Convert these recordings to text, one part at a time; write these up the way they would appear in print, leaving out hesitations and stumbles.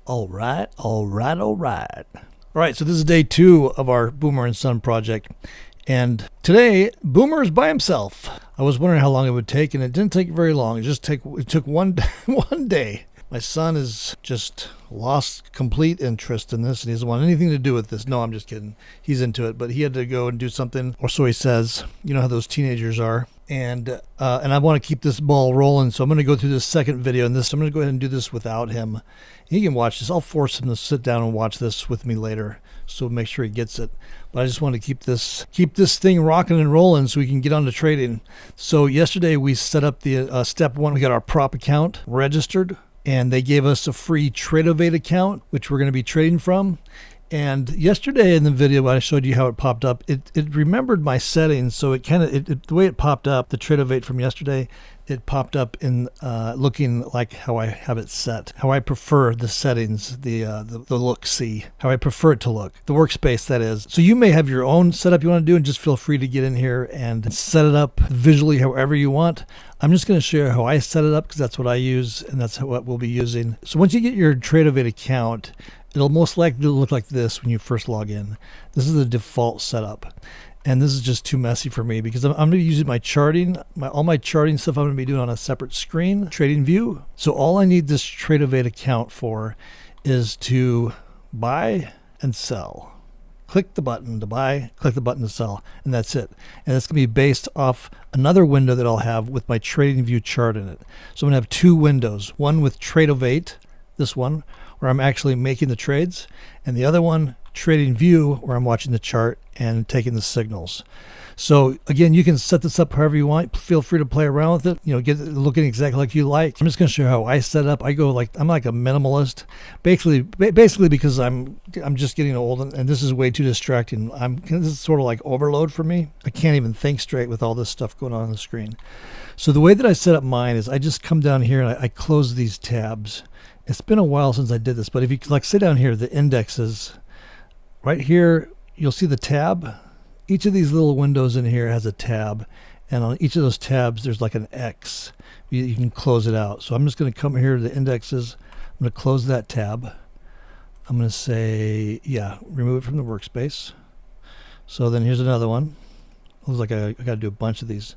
All right, all right, all right. All right, so this is day 2 of our Boomer and Son project. And today, Boomer is by himself. I was wondering how long it would take, and it didn't take very long. It took one one day. My son has just lost complete interest in this, and he doesn't want anything to do with this. No, I'm just kidding. He's into it, but he had to go and do something, or so he says. You know how those teenagers are. And I want to keep this ball rolling, so I'm going to go through this second video, and I'm going to go ahead and do this without him. He can watch this. I'll force him to sit down and watch this with me later, so make sure he gets it. But I just want to keep this thing rocking and rolling so we can get on to trading. So yesterday we set up the step 1. We got our prop account registered, and they gave us a free Tradeovate account, which we're going to be trading from. And yesterday in the video, I showed you how it popped up. It remembered my settings, so the way it popped up, the Tradeovate from yesterday, it popped up in looking like how I have it set, how I prefer the settings, the look-see, how I prefer it to look, the workspace, that is. So you may have your own setup you want to do, and just feel free to get in here and set it up visually however you want. I'm just going to show you how I set it up because that's what I use, and that's what we'll be using. So once you get your Tradeovate account, it'll most likely look like this when you first log in. This is the default setup. And this is just too messy for me because I'm going to be using my charting, all my charting stuff I'm going to be doing on a separate screen, trading view. So all I need this Tradeovate account for is to buy and sell. Click the button to buy, click the button to sell, and that's it. And it's going to be based off another window that I'll have with my trading view chart in it. So I'm going to have 2 windows, one with Tradeovate, this one, where I'm actually making the trades, and the other one, trading view, where I'm watching the chart and taking the signals. So again, you can set this up however you want. Feel free to play around with it. Get it looking exactly like you like. I'm just going to show you how I set it up. I'm like a minimalist, basically because I'm just getting old, and this is way too distracting. This is sort of like overload for me. I can't even think straight with all this stuff going on the screen. So the way that I set up mine is I just come down here and I close these tabs. It's been a while since I did this, but if you sit down here, the indexes, right here, you'll see the tab. Each of these little windows in here has a tab, and on each of those tabs, there's like an X. You can close it out. So I'm just going to come here to the indexes. I'm going to close that tab. I'm going to say, remove it from the workspace. So then here's another one. Looks like I got to do a bunch of these.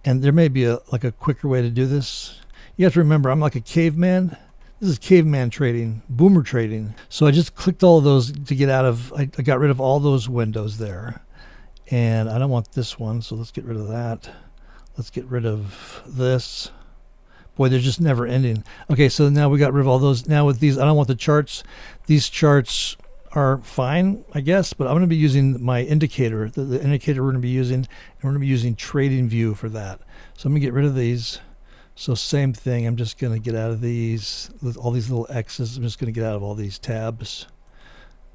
And there may be a quicker way to do this. You have to remember, I'm like a caveman. This is caveman trading, boomer trading. So I just clicked all of those to get out of, I got rid of all those windows there. And I don't want this one, so let's get rid of that. Let's get rid of this. Boy, they're just never ending. Okay, so now we got rid of all those. Now with these, I don't want the charts. These charts are fine, I guess, but I'm going to be using my indicator, the indicator we're going to be using, and we're going to be using trading view for that. So I'm going to get rid of these. So same thing, I'm just going to get out of these, all these little X's. I'm just going to get out of all these tabs.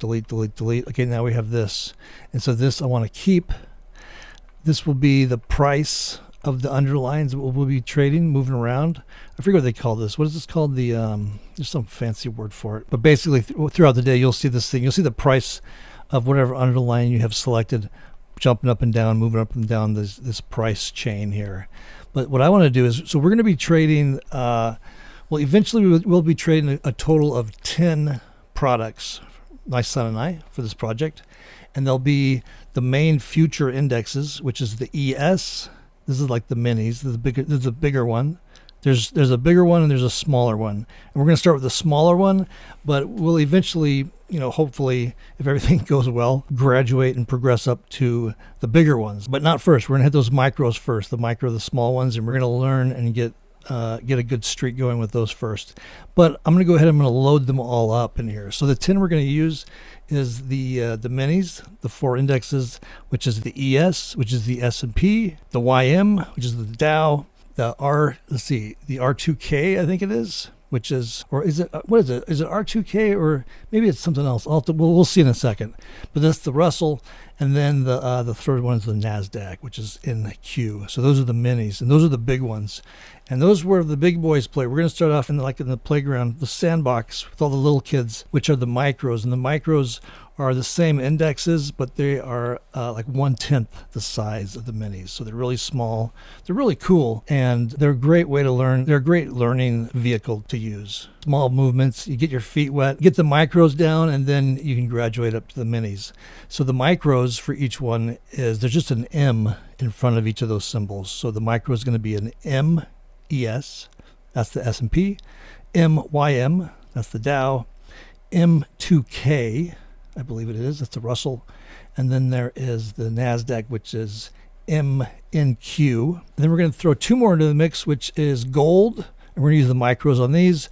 Delete, delete, delete. Okay, now we have this. And so this I want to keep. This will be the price of the underlines that we'll be trading, moving around. I forget what they call this. What is this called? There's some fancy word for it. But basically, throughout the day, you'll see this thing. You'll see the price of whatever underline you have selected, jumping up and down, moving up and down this price chain here. But what I want to do is, so we're going to be trading, eventually we'll be trading a total of 10 products, my son and I, for this project. And there'll be the main future indexes, which is the ES. This is like the minis. This is a bigger one. There's a bigger one and there's a smaller one. And we're going to start with the smaller one, but we'll eventually, hopefully, if everything goes well, graduate and progress up to the bigger ones. But not first. We're going to hit those micros first, the small ones, and we're going to learn and get a good streak going with those first. But I'm going to go ahead and I'm going to load them all up in here. So the 10 we're going to use is the minis, the 4 indexes, which is the ES, which is the S&P, the YM, which is the Dow, the R2K, I think it is, which is, or is it, what is it? Is it R2K or maybe it's something else? We'll see in a second. But that's the Russell, and then the third one is the NASDAQ, which is in Q. So those are the minis, and those are the big ones. And those where the big boys play. We're going to start off in the playground, the sandbox with all the little kids, which are the micros. And the micros are the same indexes, but they are like 1/10 the size of the minis. So they're really small. They're really cool, and they're a great way to learn. They're a great learning vehicle to use. Small movements, you get your feet wet, get the micros down, and then you can graduate up to the minis. So the micros for each one there's just an M in front of each of those symbols. So the micro is going to be an MES, that's the S&P, MYM, that's the Dow, M2K, I believe it is, that's the Russell, and then there is the NASDAQ, which is MNQ. And then we're going to throw two more into the mix, which is gold, and we're going to use the micros on these,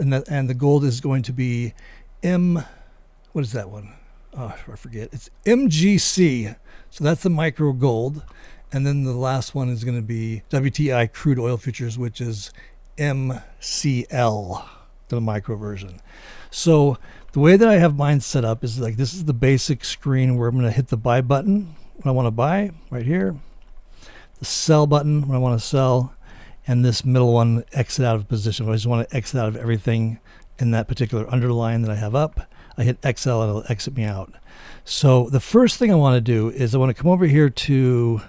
and the gold is going to be what is that one? Oh, I forget. It's MGC, so that's the micro gold. And then the last one is going to be WTI crude oil futures, which is MCL, the micro version. So the way that I have mine set up is like this is the basic screen where I'm going to hit the buy button when I want to buy, right here. The sell button when I want to sell. And this middle one, exit out of position. If I just want to exit out of everything in that particular underline that I have up, I hit XL and it'll exit me out. So the first thing I want to do is I want to come over here to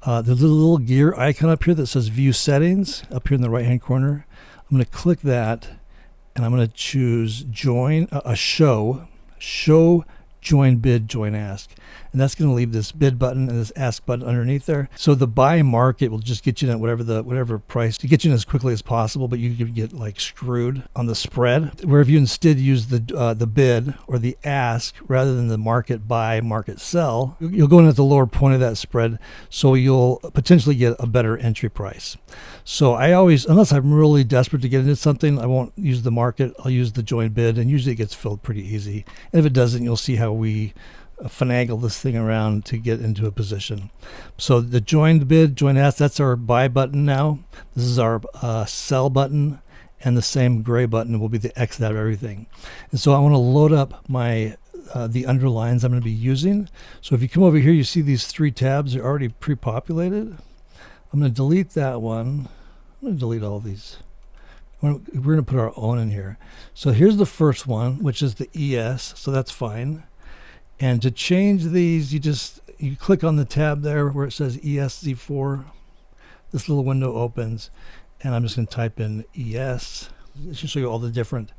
the little gear icon up here that says View Settings up here in the right hand corner. I'm going to click that, and I'm going to choose Join Show Join Bid, Join Ask, and that's going to leave this bid button and this ask button underneath there. So the buy market will just get you in at whatever price to get you in as quickly as possible, but you could get like screwed on the spread. Where if you instead use the bid or the ask rather than the market buy, market sell, you'll go in at the lower point of that spread, so you'll potentially get a better entry price. So I always, unless I'm really desperate to get into something, I won't use the market. I'll use the join bid, and usually it gets filled pretty easy. And if it doesn't, you'll see how we finagle this thing around to get into a position. So the join bid, join ask, that's our buy button now. This is our sell button, and the same gray button will be the exit out of everything. And so I want to load up my the underlines I'm going to be using. So if you come over here, you see these three tabs are already pre-populated. I'm going to delete that one. I'm going to delete all these. We're going to put our own in here. So here's the first one, which is the ES, so that's fine. And to change these, you click on the tab there where it says ESZ4. This little window opens, and I'm just going to type in ES. It should show you all the different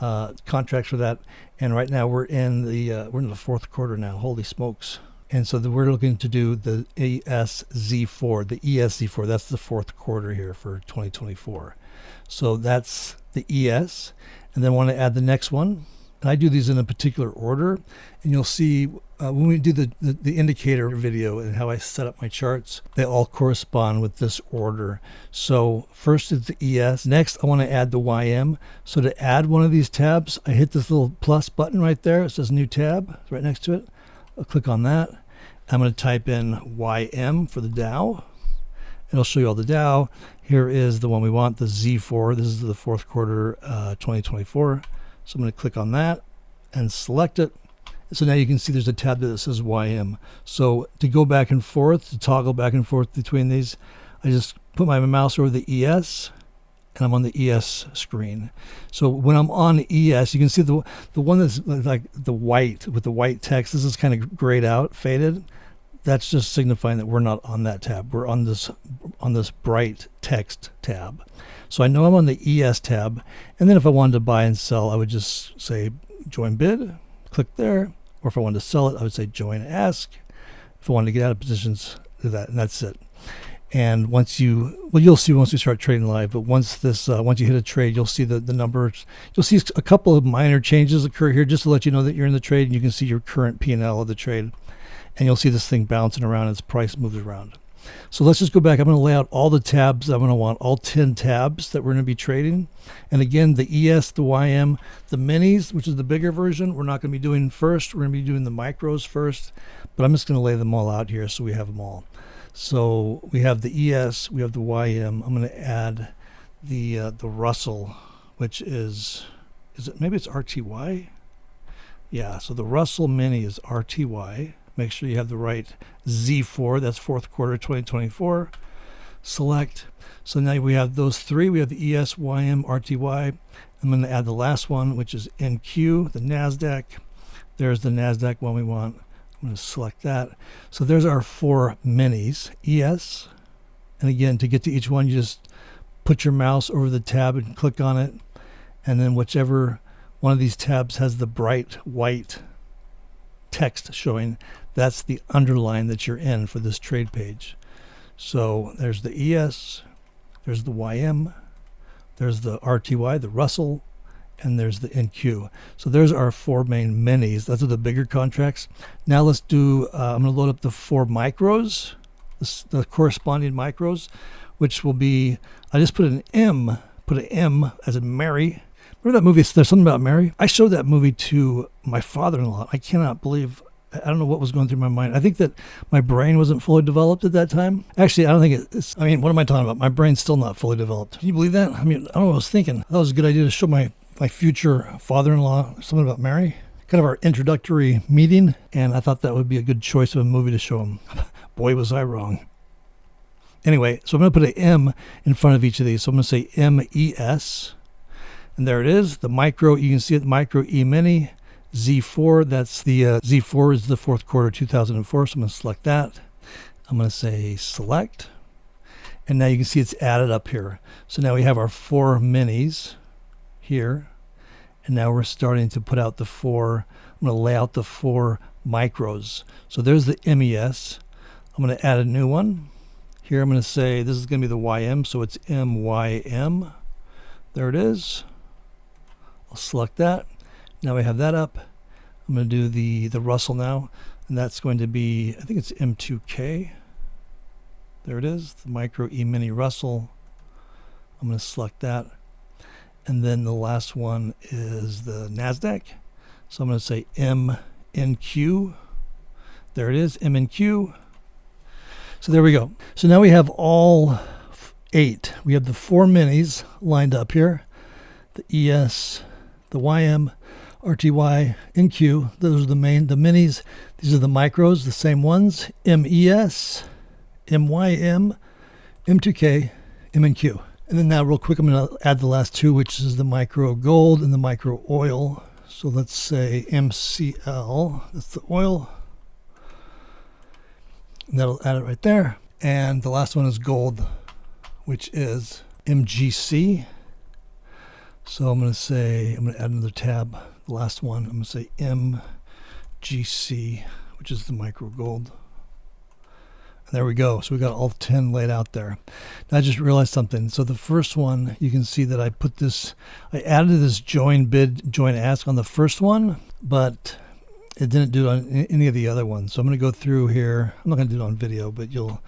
contracts for that. And right now we're in the fourth quarter now. Holy smokes! And so we're looking to do the ESZ4, the ESZ4. That's the fourth quarter here for 2024. So that's the ES, and then I want to add the next one. And I do these in a particular order, and you'll see when we do the indicator video and how I set up my charts, they all correspond with this order. So first is the ES. Next, I want to add the YM. So to add one of these tabs, I hit this little plus button right there. It says New Tab. It's right next to it. I'll click on that. I'm going to type in YM for the Dow. It'll show you all the Dow. Here is the one we want, the Z4. This is the fourth quarter 2024. So I'm going to click on that and select it. So now you can see there's a tab that says YM. So to go back and forth, to toggle back and forth between these, I just put my mouse over the ES, and I'm on the ES screen. So when I'm on ES, you can see the one that's like the white with the white text. This is kind of grayed out, faded. That's just signifying that we're not on that tab. We're on this bright text tab. So I know I'm on the ES tab, and then if I wanted to buy and sell, I would just say join bid, click there, or if I wanted to sell it, I would say join ask. If I wanted to get out of positions, do that, and that's it. And you'll see once we start trading live, but once you hit a trade, you'll see the numbers. You'll see a couple of minor changes occur here just to let you know that you're in the trade, and you can see your current P&L of the trade. And you'll see this thing bouncing around as price moves around. So let's just go back. I'm going to lay out all the tabs. I'm going to want all 10 tabs that we're going to be trading. And again, the ES, the YM, the minis, which is the bigger version, we're not going to be doing first. We're going to be doing the micros first. But I'm just going to lay them all out here so we have them all. So we have the ES, we have the YM. I'm going to add the Russell, which is it maybe it's RTY? Yeah, so the Russell Mini is RTY. Make sure you have the right Z4, that's fourth quarter 2024. select. So now we have those three. We have the ES, YM, RTY. I'm going to add the last one, which is NQ, the NASDAQ. There's the NASDAQ one we want. I'm going to select that. So there's our 4 minis, ES. And again, to get to each one, you just put your mouse over the tab and click on it. And then whichever one of these tabs has the bright white text showing, that's the underline that you're in for this trade page. So there's the ES, there's the YM, there's the RTY, the Russell, and there's the NQ. So there's our 4 main minis. Those are the bigger contracts. Now let's do, I'm going to load up the 4 micros, the corresponding micros, which will be, I just put an M as in Mary. Remember that movie, There's Something About Mary? I showed that movie to my father-in-law. I cannot believe, I don't know what was going through my mind. I think that my brain wasn't fully developed at that time. Actually, I don't think it's, I mean, what am I talking about? My brain's still not fully developed. Can you believe that? I mean, I don't know what I was thinking. That was a good idea to show my future father-in-law Something About Mary. Kind of our introductory meeting, and I thought that would be a good choice of a movie to show him. Boy, was I wrong. Anyway, so I'm going to put an M in front of each of these. So I'm going to say MES. And there it is, the micro. You can see it, micro E-mini. Z4, that's the Z4 is the 4th quarter 2004. So I'm going to select that. I'm going to say select. And now you can see it's added up here. So now we have our 4 minis here. And now we're starting to put out the 4, I'm going to lay out the 4 micros. So there's the MES. I'm going to add a new one. Here I'm going to say this is going to be the YM, so it's MYM. There it is. I'll select that. Now we have that up. I'm going to do the Russell now, and that's going to be, I think it's M2K. There it is, the micro E-mini Russell. I'm going to select that. And then the last one is the NASDAQ. So I'm going to say MNQ. There it is, MNQ. So there we go. So now we have all 8. We have the 4 minis lined up here. The ES, the YM, RTY, NQ. Those are the minis. These are the micros, the same ones. MES, MYM, M2K, MNQ. And then now real quick, I'm going to add the last 2, which is the micro gold and the micro oil. So let's say MCL, that's the oil. And that'll add it right there. And the last one is gold, which is MGC. So I'm going to add another tab. The last one, I'm going to say MGC, which is the micro gold. And there we go. So we got all 10 laid out there. Now I just realized something. So the first one, you can see that I added this join bid, join ask on the first one, but it didn't do it on any of the other ones. So I'm going to go through here. I'm not going to do it on video, but you'll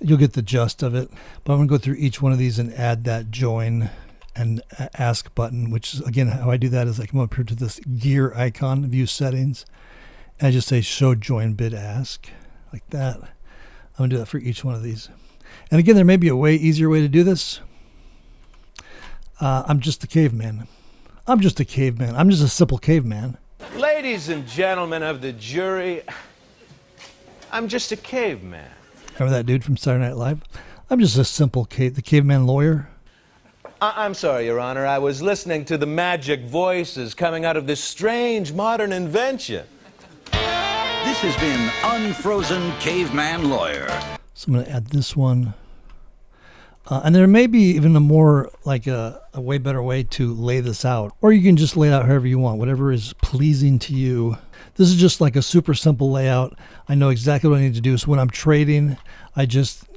get the gist of it. But I'm going to go through each one of these and add that join and ask button, which is, again, how I do that is I come up here to this gear icon, view settings, and I just say show join bid ask, like that. I'm going to do that for each one of these. And again, there may be a easier way to do this. I'm just a caveman. I'm just a simple caveman. Ladies and gentlemen of the jury, I'm just a caveman. Remember that dude from Saturday Night Live? I'm just a simple the caveman lawyer. I'm sorry, Your Honor. I was listening to the magic voices coming out of this strange modern invention. This has been Unfrozen Caveman Lawyer. So I'm going to add this one. And there may be even a more, like a way better way to lay this out. Or you can just lay it out however you want, whatever is pleasing to you. This is just like a super simple layout. I know exactly what I need to do. So when I'm trading, I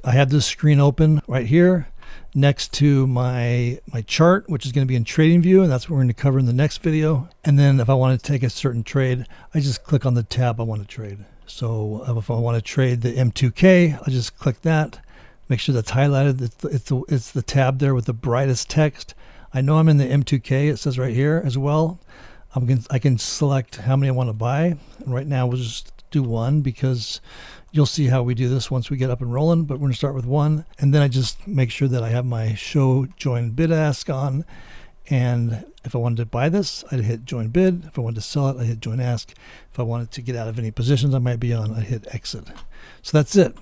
have this screen open right here next to my chart, which is going to be in trading view, and that's what we're going to cover in the next video. And then if I want to take a certain trade, I just click on the tab I want to trade. So if I want to trade the M2K, I just click that. Make sure that's highlighted. It's the tab there with the brightest text. I know I'm in the M2K. It says right here as well. I can select how many I want to buy. And right now we'll just do one because you'll see how we do this once we get up and rolling. But we're going to start with one. And then I just make sure that I have my show join bid ask on. And if I wanted to buy this, I'd hit join bid. If I wanted to sell it, I hit join ask. If I wanted to get out of any positions I might be on, I hit exit. So that's it.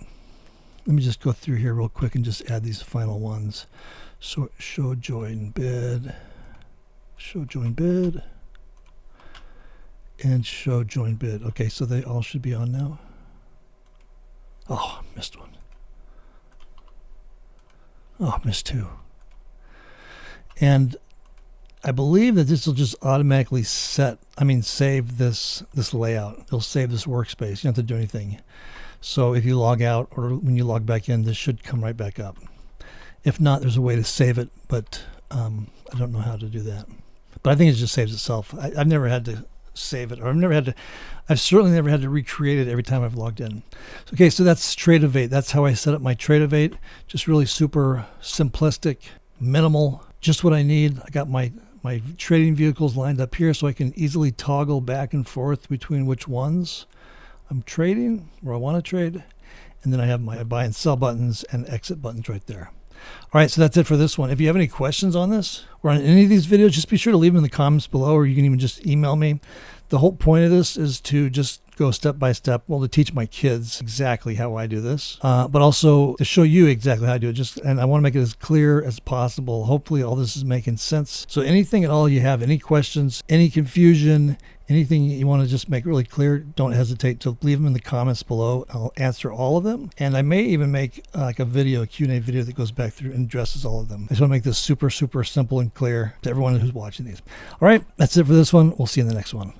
let me just go through here real quick and just add these final ones. So show join bid, and show join bid. Okay, so they all should be on now. Oh, missed one. Oh, missed two. And I believe that this will just automatically save this layout. It'll save this workspace. You don't have to do anything. So if you log out or when you log back in, this should come right back up. If not, there's a way to save it, but I don't know how to do that. But I think it just saves itself. I've never had to save it, or I've certainly never had to recreate it every time I've logged in. Okay, so that's Tradeovate. That's how I set up my Tradeovate. Just really super simplistic, minimal, just what I need. I got my trading vehicles lined up here so I can easily toggle back and forth between which ones I'm trading, where I want to trade. And then I have my buy and sell buttons and exit buttons right there. All right, so that's it for this one. If you have any questions on this or on any of these videos, just be sure to leave them in the comments below, or you can even just email me. The whole point of this is to just go step by step, well, to teach my kids exactly how I do this, but also to show you exactly how I do it. And I want to make it as clear as possible. Hopefully all this is making sense. So anything at all you have, any questions, any confusion, anything you want to just make really clear, don't hesitate to leave them in the comments below. I'll answer all of them. And I may even make like a Q&A video that goes back through and addresses all of them. I just want to make this super, super simple and clear to everyone who's watching these. All right, that's it for this one. We'll see you in the next one.